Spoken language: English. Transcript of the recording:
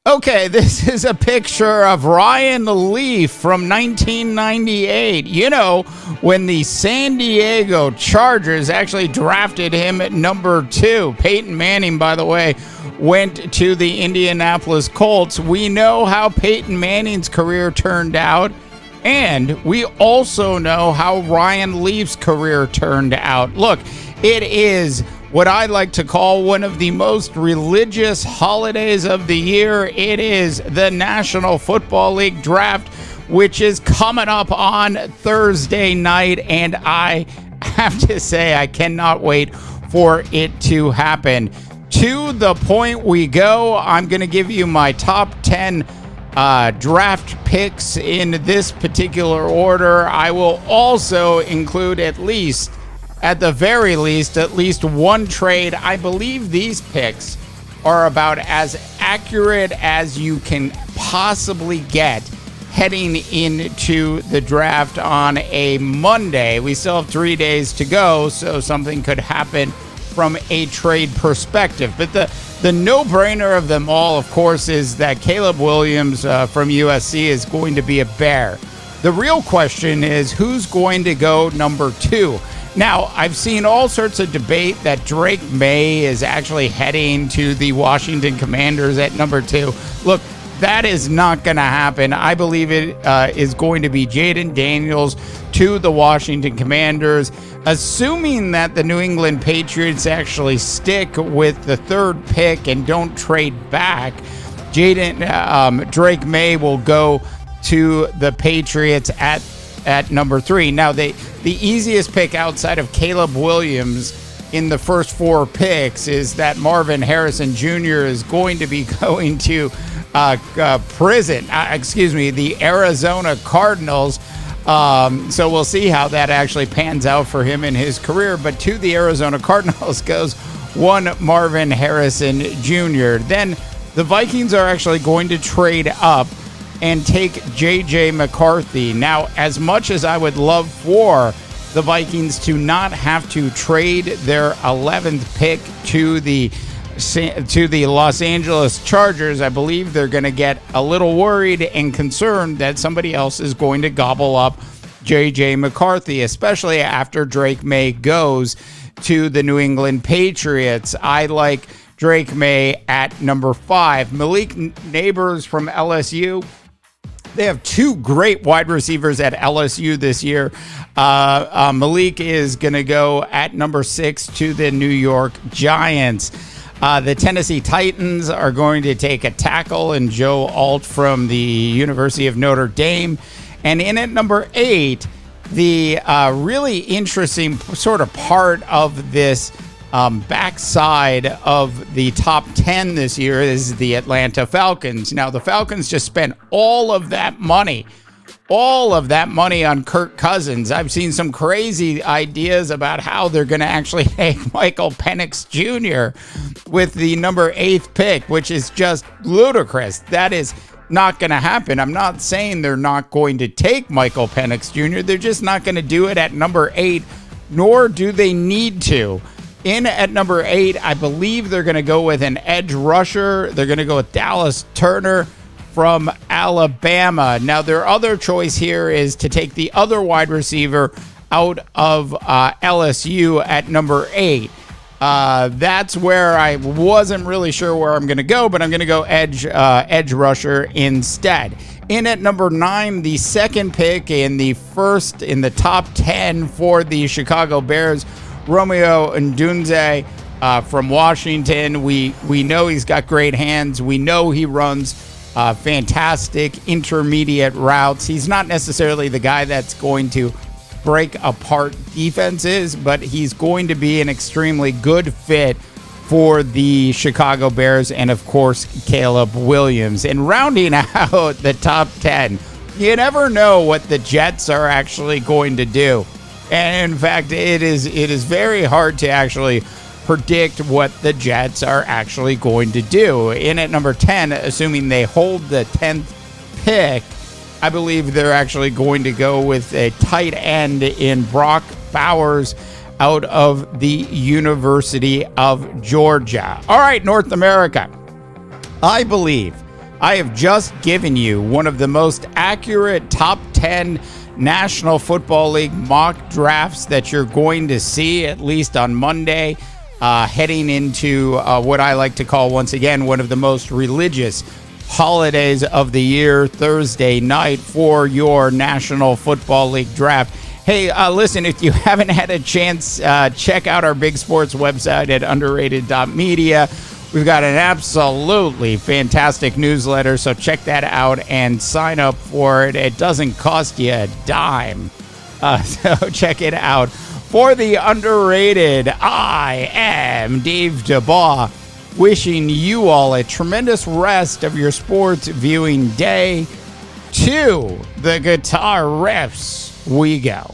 Okay, this is a picture of Ryan Leaf from 1998. You know, when the San Diego Chargers actually drafted him at number 2. Peyton Manning, by the way, went to the Indianapolis Colts. We know how Peyton Manning's career turned out, and we also know how Ryan Leaf's career turned out. Look, it is what I like to call one of the most religious holidays of the year. It is the National Football League draft, which is coming up on Thursday night, and I have to say I cannot wait for it to happen. To the point we go. I'm going to give you my top 10 draft picks in this particular order. I will also include at the very least, at least one trade. I believe these picks are about as accurate as you can possibly get heading into the draft on a Monday. We still have 3 days to go, so something could happen from a trade perspective. But the no-brainer of them all, of course, is that Caleb Williams from USC is going to be a Bear. The real question is who's going to go number 2? Now, I've seen all sorts of debate that Drake May is actually heading to the Washington Commanders at number 2. Look, that is not going to happen. I believe it is going to be Jaden Daniels to the Washington Commanders, assuming that the New England Patriots actually stick with the 3rd pick and don't trade back. Drake May will go to the Patriots at number 3. Now, the easiest pick outside of Caleb Williams in the first 4 picks is that Marvin Harrison Jr. is going to be going to the Arizona Cardinals. So we'll see how that actually pans out for him in his career. But to the Arizona Cardinals goes one Marvin Harrison Jr. Then the Vikings are actually going to trade up and take J.J. McCarthy. Now, as much as I would love for the Vikings to not have to trade their 11th pick to the Los Angeles Chargers, I believe they're going to get a little worried and concerned that somebody else is going to gobble up J.J. McCarthy, especially after Drake May goes to the New England Patriots. I like Drake May at number 5. Malik Nabers from LSU. They have 2 great wide receivers at LSU this year. Malik is going to go at number 6 to the New York Giants. The Tennessee Titans are going to take a tackle in Joe Alt from the University of Notre Dame. And in at number 8, the really interesting sort of part of this backside of the top 10 this year is the Atlanta Falcons. Now, the Falcons just spent all of that money on Kirk Cousins. I've seen some crazy ideas about how they're going to actually take Michael Penix Jr. with the number 8th pick, which is just ludicrous. That is not going to happen. I'm not saying they're not going to take Michael Penix Jr. They're just not going to do it at number 8, nor do they need to. In at number 8, I believe they're going to go with an edge rusher. They're going to go with Dallas Turner from Alabama. Now, their other choice here is to take the other wide receiver out of LSU at number 8. That's where I wasn't really sure where I'm going to go, but I'm going to go edge rusher instead. In at number 9, the 2nd pick in the top 10 for the Chicago Bears, Romeo Odunze from Washington. We know he's got great hands. We know he runs fantastic intermediate routes. He's not necessarily the guy that's going to break apart defenses, but he's going to be an extremely good fit for the Chicago Bears and, of course, Caleb Williams. And rounding out the top 10, you never know what the Jets are actually going to do. And in fact, it is very hard to actually predict what the Jets are actually going to do. In at number 10, assuming they hold the 10th pick, I believe they're actually going to go with a tight end in Brock Bowers out of the University of Georgia. All right, North America. I believe I have just given you one of the most accurate top 10 National Football League mock drafts that you're going to see, at least on Monday, heading into what I like to call, once again, one of the most religious holidays of the year, Thursday night, for your National Football League draft. Hey, listen, if you haven't had a chance, check out our Big Sports website at underrated.media. We've got an absolutely fantastic newsletter, so check that out and sign up for it. It doesn't cost you a dime, so check it out. For the Underrated, I am Dave Dubois, wishing you all a tremendous rest of your sports viewing day. To the guitar riffs we go.